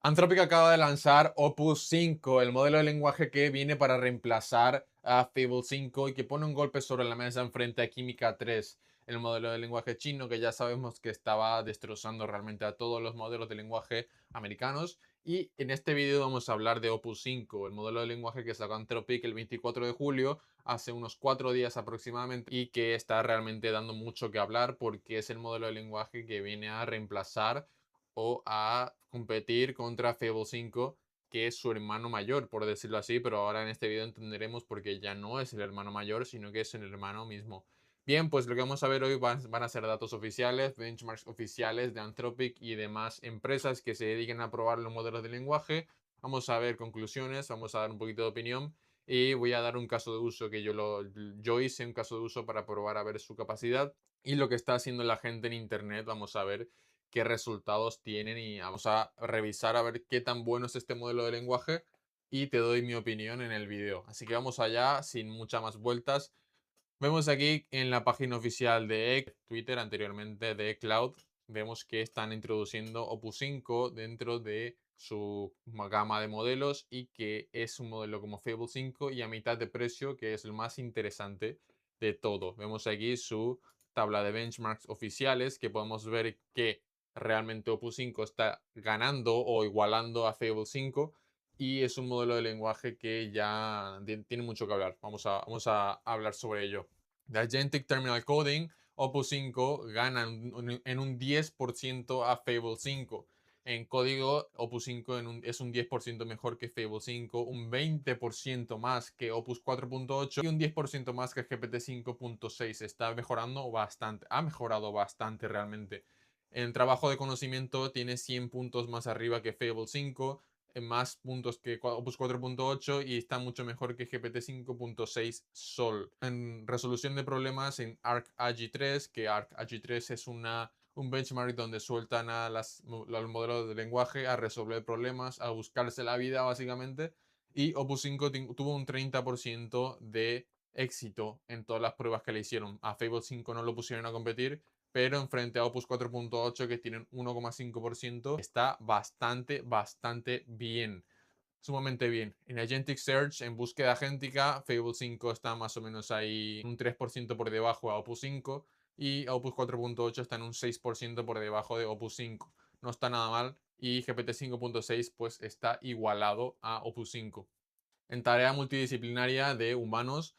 Anthropic acaba de lanzar Opus 5, el modelo de lenguaje que viene para reemplazar a Fable 5 y que pone un golpe sobre la mesa en frente a Química 3, el modelo de lenguaje chino que ya sabemos que estaba destrozando realmente a todos los modelos de lenguaje americanos. Y en este vídeo vamos a hablar de Opus 5, el modelo de lenguaje que sacó Anthropic el 24 de julio, hace unos 4 días aproximadamente, y que está realmente dando mucho que hablar porque es el modelo de lenguaje que viene a reemplazar o a competir contra Fable 5, que es su hermano mayor, por decirlo así, pero ahora en este video entenderemos por qué ya no es el hermano mayor, sino que es el hermano mismo. Bien, pues lo que vamos a ver hoy van a ser datos oficiales, benchmarks oficiales de Anthropic y demás empresas que se dediquen a probar los modelos de lenguaje. Vamos a ver conclusiones, vamos a dar un poquito de opinión y voy a dar un caso de uso que yo hice un caso de uso para probar a ver su capacidad y lo que está haciendo la gente en internet. Vamos a ver qué resultados tienen y vamos a revisar a ver qué tan bueno es este modelo de lenguaje y te doy mi opinión en el vídeo. Así que vamos allá sin muchas más vueltas. Vemos aquí en la página oficial de Twitter, anteriormente de Cloud, vemos que están introduciendo Opus 5 dentro de su gama de modelos y que es un modelo como Fable 5 y a mitad de precio, que es el más interesante de todo. Vemos aquí su tabla de benchmarks oficiales, que podemos ver que realmente Opus 5 está ganando o igualando a Fable 5 y es un modelo de lenguaje que ya tiene mucho que hablar. Vamos a hablar sobre ello. De Agentic Terminal Coding, Opus 5 gana en un 10% a Fable 5. En código, Opus 5 es un 10% mejor que Fable 5, un 20% más que Opus 4.8 y un 10% más que GPT 5.6. Está mejorando bastante, ha mejorado bastante realmente. En trabajo de conocimiento tiene 100 puntos más arriba que Fable 5, más puntos que Opus 4.8 y está mucho mejor que GPT 5.6 Sol. En resolución de problemas en ArcAgi3, que ArcAgi3 es un benchmark donde sueltan a los modelos de lenguaje a resolver problemas, a buscarse la vida básicamente. Y Opus 5 tuvo un 30% de éxito en todas las pruebas que le hicieron. A Fable 5 no lo pusieron a competir, pero en frente a Opus 4.8 que tienen 1,5% está bastante bien, sumamente bien. En Agentic Search, en búsqueda agéntica, Fable 5 está más o menos ahí un 3% por debajo a Opus 5 y Opus 4.8 está en un 6% por debajo de Opus 5. No está nada mal y GPT 5.6 pues está igualado a Opus 5. En tarea multidisciplinaria de humanos,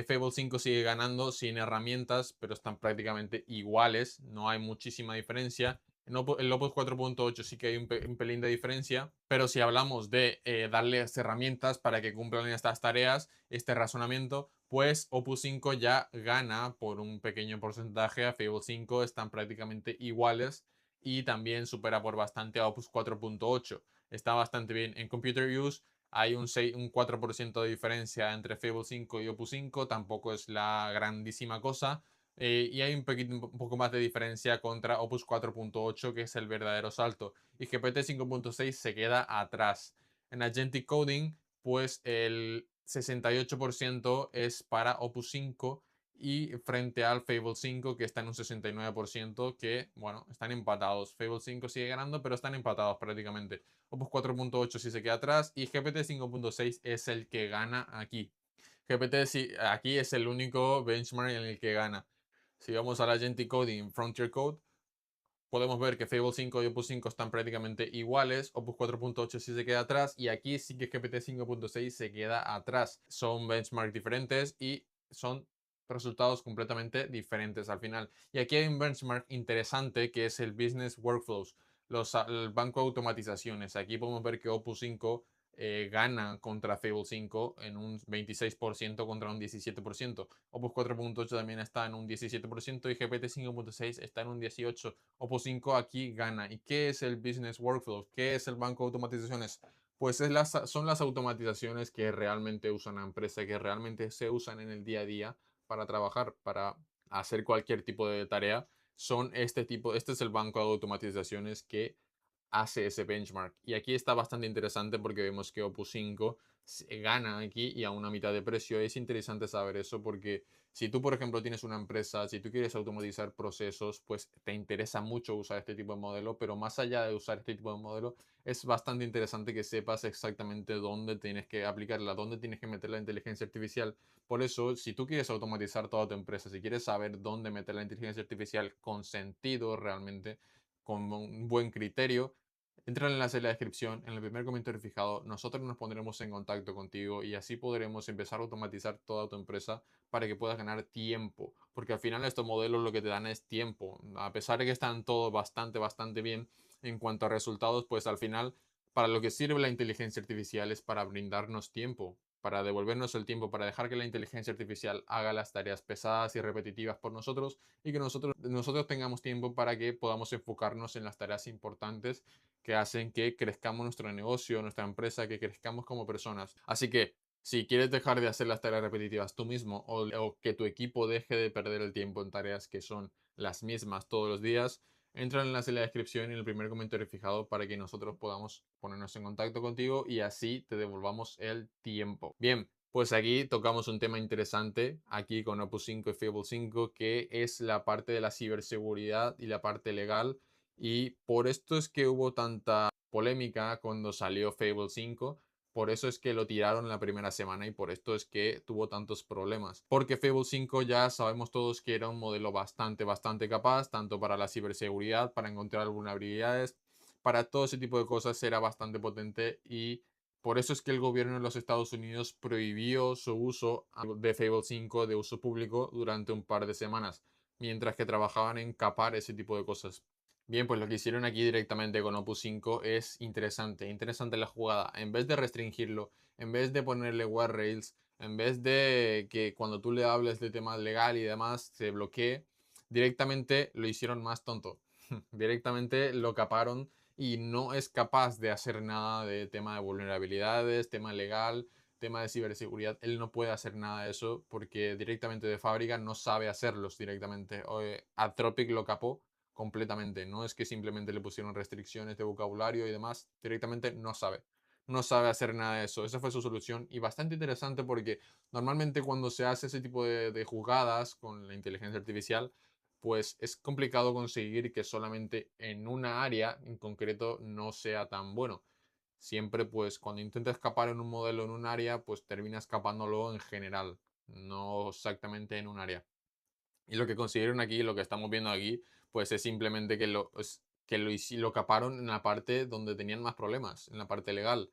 Fable 5 sigue ganando sin herramientas, pero están prácticamente iguales, no hay muchísima diferencia. En Opus 4.8 sí que hay un pelín de diferencia, pero si hablamos de darles herramientas para que cumplan estas tareas, este razonamiento, pues Opus 5 ya gana por un pequeño porcentaje a Fable 5, están prácticamente iguales y también supera por bastante a Opus 4.8. Está bastante bien. En Computer Use hay un 4% de diferencia entre Fable 5 y Opus 5, tampoco es la grandísima cosa. Y hay un poco más de diferencia contra Opus 4.8, que es el verdadero salto. Y GPT 5.6 se queda atrás. En Agentic Coding, pues el 68% es para Opus 5 y frente al Fable 5 que está en un 69%, que bueno, están empatados. Fable 5 sigue ganando, pero están empatados prácticamente. Opus 4.8 sí se queda atrás y GPT 5.6 es el que gana aquí. GPT aquí es el único benchmark en el que gana. Si vamos a la Agentic Coding Frontier Code, podemos ver que Fable 5 y Opus 5 están prácticamente iguales, Opus 4.8 sí se queda atrás y aquí sí que GPT 5.6 se queda atrás. Son benchmarks diferentes y son resultados completamente diferentes al final. Y aquí hay un benchmark interesante que es el Business Workflows, el banco de automatizaciones. Aquí podemos ver que Opus 5 gana contra Fable 5 en un 26% contra un 17%. Opus 4.8 también está en un 17% y GPT 5.6 está en un 18%. Opus 5 aquí gana. ¿Y qué es el Business Workflow? ¿Qué es el banco de automatizaciones? Pues son las automatizaciones que realmente usa una empresa, que realmente se usan en el día a día para trabajar, para hacer cualquier tipo de tarea. Son este tipo, este es el banco de automatizaciones que hace ese benchmark. Y aquí está bastante interesante porque vemos que Opus 5 gana aquí y a una mitad de precio. Es interesante saber eso porque si tú, por ejemplo, tienes una empresa, si tú quieres automatizar procesos, pues te interesa mucho usar este tipo de modelo, pero más allá de usar este tipo de modelo, es bastante interesante que sepas exactamente dónde tienes que aplicarla, dónde tienes que meter la inteligencia artificial. Por eso, si tú quieres automatizar toda tu empresa, si quieres saber dónde meter la inteligencia artificial con sentido realmente, con un buen criterio, entra en el enlace en la descripción, en el primer comentario fijado, nosotros nos pondremos en contacto contigo y así podremos empezar a automatizar toda tu empresa para que puedas ganar tiempo, porque al final estos modelos lo que te dan es tiempo, a pesar de que están todo bastante bien en cuanto a resultados, pues al final para lo que sirve la inteligencia artificial es para brindarnos tiempo, para devolvernos el tiempo, para dejar que la inteligencia artificial haga las tareas pesadas y repetitivas por nosotros y que nosotros tengamos tiempo para que podamos enfocarnos en las tareas importantes que hacen que crezcamos nuestro negocio, nuestra empresa, que crezcamos como personas. Así que si quieres dejar de hacer las tareas repetitivas tú mismo o que tu equipo deje de perder el tiempo en tareas que son las mismas todos los días, entra en el enlace en la descripción y en el primer comentario fijado para que nosotros podamos ponernos en contacto contigo y así te devolvamos el tiempo. Bien, pues aquí tocamos un tema interesante, aquí con Opus 5 y Fable 5, que es la parte de la ciberseguridad y la parte legal. Y por esto es que hubo tanta polémica cuando salió Fable 5. Por eso es que lo tiraron la primera semana y por esto es que tuvo tantos problemas. Porque Fable 5 ya sabemos todos que era un modelo bastante capaz, tanto para la ciberseguridad, para encontrar vulnerabilidades, para todo ese tipo de cosas era bastante potente y por eso es que el gobierno de los Estados Unidos prohibió su uso de Fable 5 de uso público durante un par de semanas, mientras que trabajaban en capar ese tipo de cosas. Bien, pues lo que hicieron aquí directamente con Opus 5 es interesante la jugada. En vez de restringirlo, en vez de ponerle guardrails, en vez de que cuando tú le hables de tema legal y demás se bloquee, directamente lo hicieron más tonto. Directamente lo caparon y no es capaz de hacer nada de tema de vulnerabilidades, tema legal, tema de ciberseguridad. Él no puede hacer nada de eso porque directamente de fábrica no sabe hacerlos directamente. Atropic lo capó completamente. No es que simplemente le pusieron restricciones de vocabulario y demás, directamente no sabe. No sabe hacer nada de eso. Esa fue su solución y bastante interesante porque normalmente cuando se hace ese tipo de jugadas con la inteligencia artificial, pues es complicado conseguir que solamente en una área en concreto no sea tan bueno. Siempre pues cuando intenta escapar en un modelo en un área, pues termina escapándolo en general, no exactamente en un área. Y lo que consiguieron aquí, lo que estamos viendo aquí, pues es simplemente lo caparon en la parte donde tenían más problemas, en la parte legal.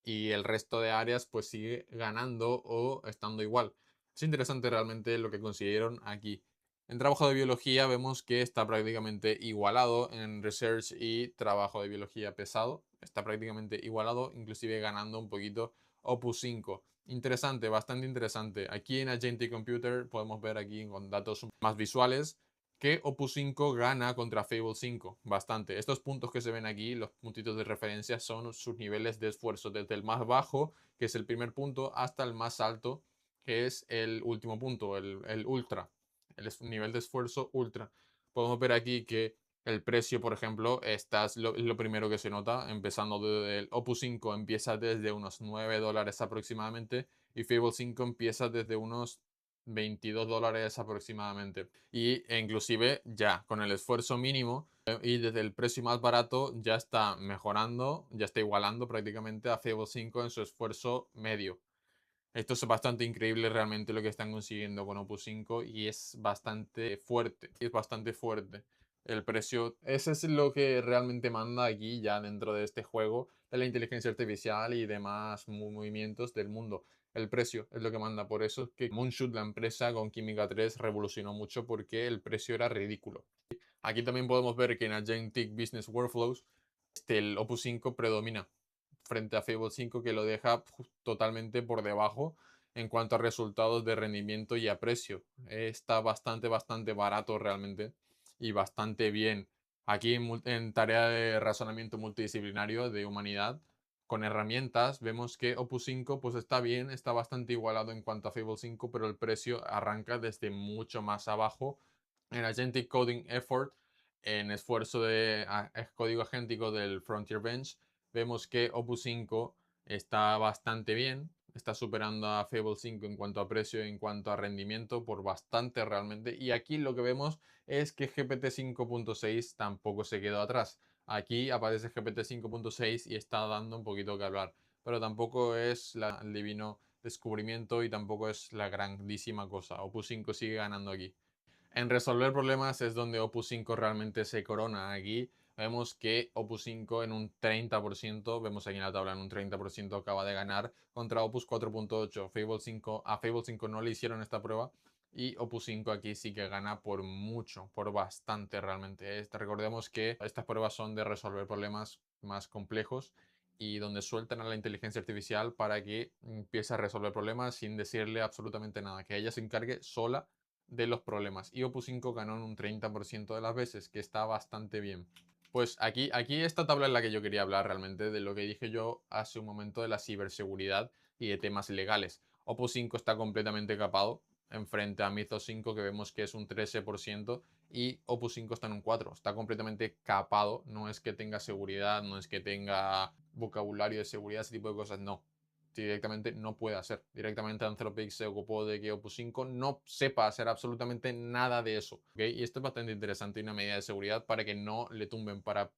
Y el resto de áreas pues sigue ganando o estando igual. Es interesante realmente lo que consiguieron aquí. En trabajo de biología vemos que está prácticamente igualado en research y trabajo de biología pesado. Está prácticamente igualado, inclusive ganando un poquito Opus 5. Interesante, bastante interesante. Aquí en Agentic Computer podemos ver aquí con datos más visuales que Opus 5 gana contra Fable 5 bastante. Estos puntos que se ven aquí, los puntitos de referencia, son sus niveles de esfuerzo, desde el más bajo, que es el primer punto, hasta el más alto, que es el último punto, el ultra, el nivel de esfuerzo ultra. Podemos ver aquí que el precio, por ejemplo, es lo primero que se nota, empezando desde el Opus 5 empieza desde unos $9 aproximadamente y Fable 5 empieza desde unos $22 aproximadamente. E inclusive ya con el esfuerzo mínimo y desde el precio más barato ya está mejorando, ya está igualando prácticamente a Fable 5 en su esfuerzo medio. Esto es bastante increíble realmente lo que están consiguiendo con Opus 5 y es bastante fuerte. Es bastante fuerte. El precio, ese es lo que realmente manda aquí ya dentro de este juego de la inteligencia artificial y demás movimientos del mundo. El precio es lo que manda. Por eso es que Moonshoot, la empresa con Química 3, revolucionó mucho porque el precio era ridículo. Aquí también podemos ver que en Agentic Business Workflows el Opus 5 predomina frente a Fable 5 que lo deja totalmente por debajo en cuanto a resultados de rendimiento y a precio. Está bastante barato realmente y bastante bien. Aquí en tarea de razonamiento multidisciplinario de humanidad, con herramientas, vemos que Opus 5 pues está bien, está bastante igualado en cuanto a Fable 5, pero el precio arranca desde mucho más abajo. En Agentic Coding Effort en esfuerzo de código agéntico del Frontier Bench, vemos que Opus 5 está bastante bien, está superando a Fable 5 en cuanto a precio y en cuanto a rendimiento por bastante realmente. Y aquí lo que vemos es que GPT 5.6 tampoco se quedó atrás. Aquí aparece GPT 5.6 y está dando un poquito que hablar, pero tampoco es el divino descubrimiento y tampoco es la grandísima cosa. Opus 5 sigue ganando aquí. En resolver problemas es donde Opus 5 realmente se corona. Aquí vemos que Opus 5 en un 30%, vemos aquí en la tabla en un 30% acaba de ganar contra Opus 4.8. Fable 5 no le hicieron esta prueba y Opus 5 aquí sí que gana por mucho, por bastante realmente. Recordemos que estas pruebas son de resolver problemas más complejos y donde sueltan a la inteligencia artificial para que empiece a resolver problemas sin decirle absolutamente nada, que ella se encargue sola de los problemas. Y Opus 5 ganó en un 30% de las veces, que está bastante bien. Pues aquí esta tabla es la que yo quería hablar realmente, de lo que dije yo hace un momento de la ciberseguridad y de temas legales. Opus 5 está completamente capado en frente a Mythos 5, que vemos que es un 13%, y Opus 5 está en un 4%. Está completamente capado, no es que tenga seguridad, no es que tenga vocabulario de seguridad, ese tipo de cosas, no, directamente no puede hacer. Directamente Anthropic se ocupó de que Opus 5 no sepa hacer absolutamente nada de eso. ¿Okay? Y esto es bastante interesante y una medida de seguridad para que no le tumben, para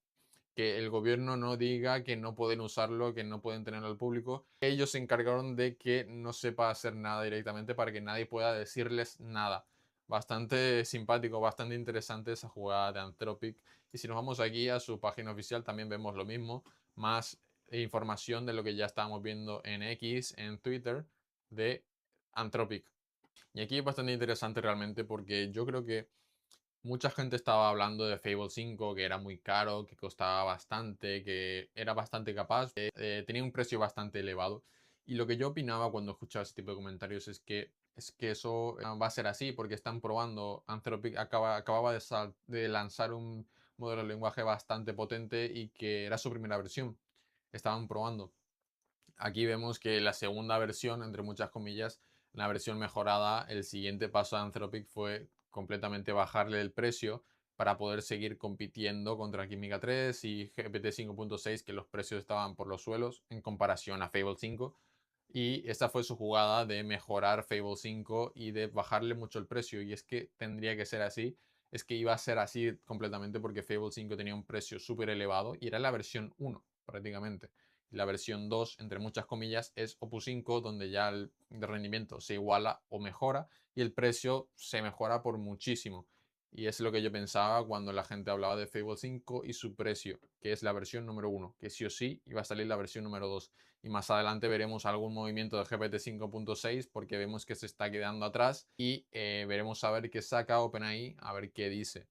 que el gobierno no diga que no pueden usarlo, que no pueden tenerlo al público. Ellos se encargaron de que no sepa hacer nada directamente para que nadie pueda decirles nada. Bastante simpático, bastante interesante esa jugada de Anthropic. Y si nos vamos aquí a su página oficial, también vemos lo mismo, más información de lo que ya estábamos viendo en X, en Twitter, de Anthropic. Y aquí es bastante interesante realmente porque yo creo que mucha gente estaba hablando de Fable 5, que era muy caro, que costaba bastante, que era bastante capaz, tenía un precio bastante elevado. Y lo que yo opinaba cuando escuchaba ese tipo de comentarios es que eso va a ser así, porque están probando. Anthropic acababa de lanzar un modelo de lenguaje bastante potente y que era su primera versión. Estaban probando. Aquí vemos que la segunda versión, entre muchas comillas, la versión mejorada, el siguiente paso de Anthropic fue completamente bajarle el precio para poder seguir compitiendo contra Química 3 y GPT 5.6, que los precios estaban por los suelos en comparación a Fable 5. Y esta fue su jugada de mejorar Fable 5 y de bajarle mucho el precio. Y es que tendría que ser así. Es que iba a ser así completamente porque Fable 5 tenía un precio súper elevado y era la versión 1 prácticamente. La versión 2, entre muchas comillas, es Opus 5, donde ya el rendimiento se iguala o mejora y el precio se mejora por muchísimo. Y es lo que yo pensaba cuando la gente hablaba de Fable 5 y su precio, que es la versión número 1, que sí o sí iba a salir la versión número 2. Y más adelante veremos algún movimiento de GPT 5.6 porque vemos que se está quedando atrás y veremos a ver qué saca OpenAI, a ver qué dice.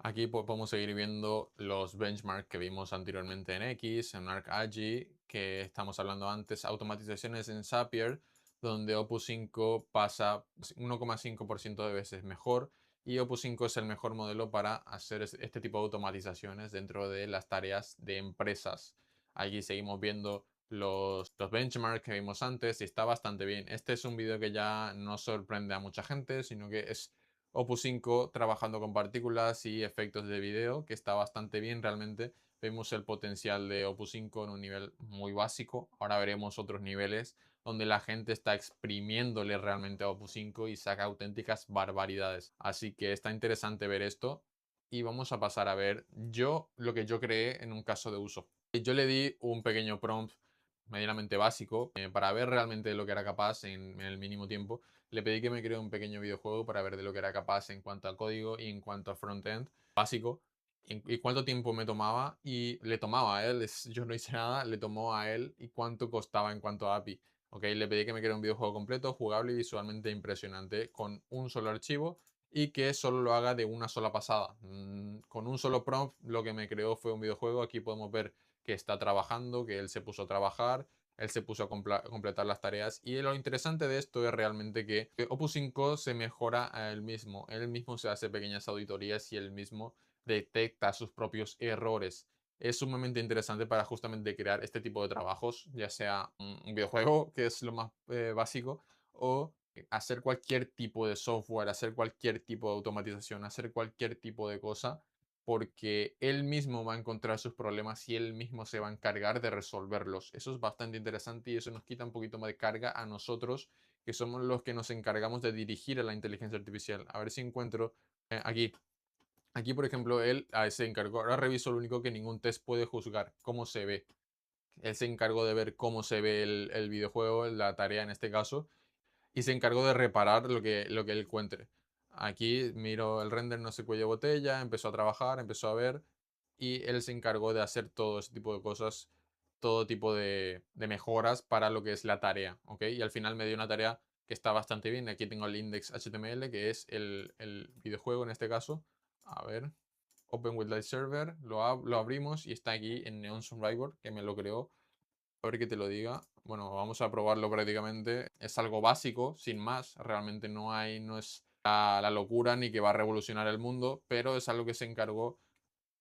Aquí podemos seguir viendo los benchmarks que vimos anteriormente en X, en ArcAgi, que estamos hablando antes, automatizaciones en Zapier, donde Opus 5 pasa 1,5% de veces mejor y Opus 5 es el mejor modelo para hacer este tipo de automatizaciones dentro de las tareas de empresas. Aquí seguimos viendo los benchmarks que vimos antes y está bastante bien. Este es un vídeo que ya no sorprende a mucha gente, sino que es Opus 5 trabajando con partículas y efectos de video, que está bastante bien realmente. Vemos el potencial de Opus 5 en un nivel muy básico. Ahora veremos otros niveles donde la gente está exprimiéndole realmente a Opus 5 y saca auténticas barbaridades. Así que está interesante ver esto. Y vamos a pasar a ver lo que yo creé en un caso de uso. Yo le di un pequeño prompt medianamente básico para ver realmente de lo que era capaz en el mínimo tiempo. Le pedí que me cree un pequeño videojuego para ver de lo que era capaz en cuanto a código y en cuanto a frontend básico. Y cuánto tiempo me tomaba y le tomaba a él, yo no hice nada, le tomó a él y cuánto costaba en cuanto a API. Okay, le pedí que me cree un videojuego completo, jugable y visualmente impresionante con un solo archivo y que solo lo haga de una sola pasada. Con un solo prompt lo que me creó fue un videojuego. Aquí podemos ver que está trabajando, que él se puso a trabajar, él se puso a completar las tareas. Y lo interesante de esto es realmente que Opus 5 se mejora a él mismo se hace pequeñas auditorías y él mismo detecta sus propios errores. Es sumamente interesante para justamente crear este tipo de trabajos, ya sea un videojuego, que es lo más básico, o hacer cualquier tipo de software, hacer cualquier tipo de automatización, hacer cualquier tipo de cosa porque él mismo va a encontrar sus problemas y él mismo se va a encargar de resolverlos. Eso es bastante interesante y eso nos quita un poquito más de carga a nosotros, que somos los que nos encargamos de dirigir a la inteligencia artificial. A ver si encuentro aquí. Aquí, por ejemplo, él se encargó, ahora reviso lo único que ningún test puede juzgar, cómo se ve. Él se encargó de ver cómo se ve el videojuego, la tarea en este caso, y se encargó de reparar lo que él encuentre. Aquí miro el render, no sé, cuello botella, empezó a trabajar, empezó a ver, y él se encargó de hacer todo ese tipo de cosas, todo tipo de mejoras para lo que es la tarea, ¿ok? Y al final me dio una tarea que está bastante bien. Aquí tengo el index HTML, que es el videojuego en este caso. A ver, Open with Live Server, lo abrimos y está aquí en Neon Survivor, que me lo creó. A ver que te lo diga. Bueno, vamos a probarlo prácticamente. Es algo básico, sin más. Realmente no es la locura ni que va a revolucionar el mundo, pero es algo que se encargó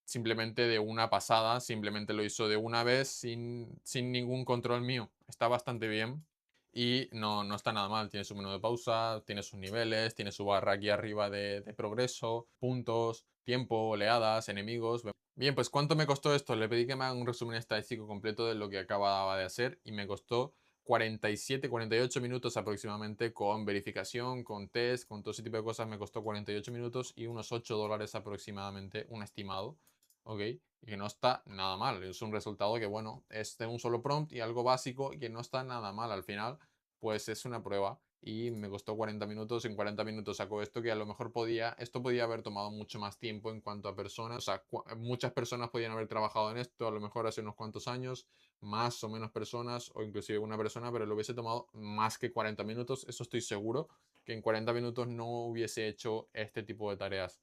simplemente de una pasada, simplemente lo hizo de una vez sin ningún control mío. Está bastante bien y no está nada mal. Tiene su menú de pausa, tiene sus niveles, tiene su barra aquí arriba de progreso, puntos, tiempo, oleadas, enemigos. Bien, pues ¿cuánto me costó esto? Le pedí que me haga un resumen estadístico completo de lo que acababa de hacer y me costó 47, 48 minutos aproximadamente con verificación, con test, con todo ese tipo de cosas. Me costó 48 minutos y unos $8 aproximadamente, un estimado. ¿Ok? Y que no está nada mal. Es un resultado que, bueno, es de un solo prompt y algo básico y que no está nada mal al final. Pues es una prueba y me costó 40 minutos. En 40 minutos sacó esto que a lo mejor esto podía haber tomado mucho más tiempo en cuanto a personas. O sea, muchas personas podían haber trabajado en esto a lo mejor hace unos cuantos años, más o menos personas o inclusive una persona, pero lo hubiese tomado más que 40 minutos. Eso estoy seguro, que en 40 minutos no hubiese hecho este tipo de tareas.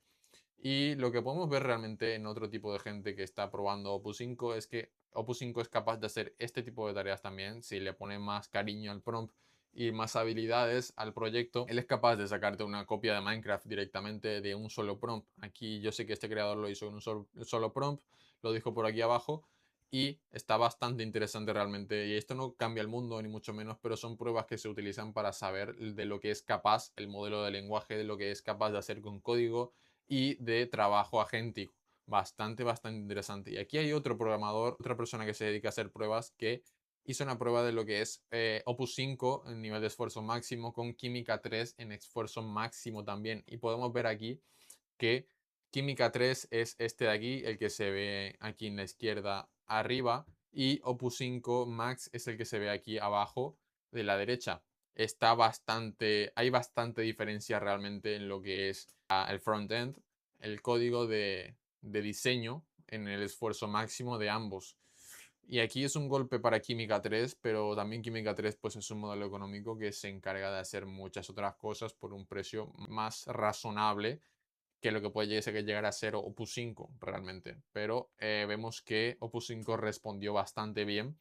Y lo que podemos ver realmente en otro tipo de gente que está probando Opus 5 es que Opus 5 es capaz de hacer este tipo de tareas también. Si le pone más cariño al prompt y más habilidades al proyecto, él es capaz de sacarte una copia de Minecraft directamente de un solo prompt. Aquí yo sé que este creador lo hizo en un solo prompt, lo dijo por aquí abajo y está bastante interesante realmente. Y esto no cambia el mundo ni mucho menos, pero son pruebas que se utilizan para saber de lo que es capaz el modelo de lenguaje, de lo que es capaz de hacer con código y de trabajo agéntico. Bastante interesante. Y aquí hay otro programador, otra persona que se dedica a hacer pruebas que hizo una prueba de lo que es Opus 5 en nivel de esfuerzo máximo con Química 3 en esfuerzo máximo también. Y podemos ver aquí que Química 3 es este de aquí, el que se ve aquí en la izquierda arriba, y Opus 5 Max es el que se ve aquí abajo de la derecha. Hay bastante diferencia realmente en lo que es el front-end, el código de diseño en el esfuerzo máximo de ambos. Y aquí es un golpe para Química 3, pero también Química 3 pues es un modelo económico que se encarga de hacer muchas otras cosas por un precio más razonable que lo que puede llegar a ser Opus 5 realmente. Pero vemos que Opus 5 respondió bastante bien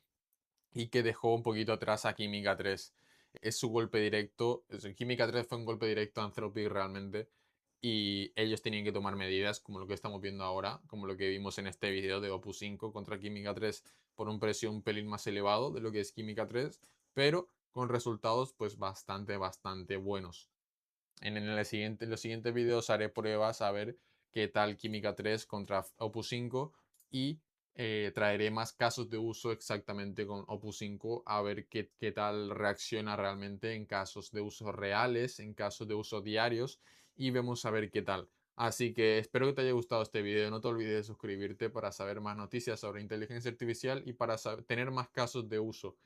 y que dejó un poquito atrás a Química 3. Es su golpe directo. Química 3 fue un golpe directo a Anthropic realmente. Y ellos tenían que tomar medidas como lo que estamos viendo ahora, como lo que vimos en este video de Opus 5 contra Química 3 por un precio un pelín más elevado de lo que es Química 3, pero con resultados pues bastante buenos. En los siguientes videos haré pruebas a ver qué tal Química 3 contra Opus 5 y traeré más casos de uso exactamente con Opus 5 a ver qué tal reacciona realmente en casos de uso reales, en casos de uso diarios y vemos a ver qué tal. Así que espero que te haya gustado este video. No te olvides de suscribirte para saber más noticias sobre inteligencia artificial y para tener más casos de uso.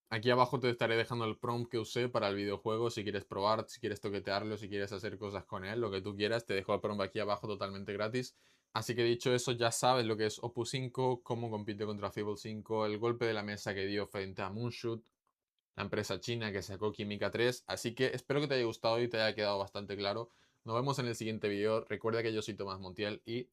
Aquí abajo te estaré dejando el prompt que usé para el videojuego, si quieres probar, si quieres toquetearlo, si quieres hacer cosas con él, lo que tú quieras, te dejo el prompt aquí abajo totalmente gratis. Así que dicho eso, ya sabes lo que es Opus 5, cómo compite contra Fable 5, el golpe de la mesa que dio frente a Moonshoot, la empresa china que sacó Química 3. Así que espero que te haya gustado y te haya quedado bastante claro. Nos vemos en el siguiente video. Recuerda que yo soy Tomás Montiel y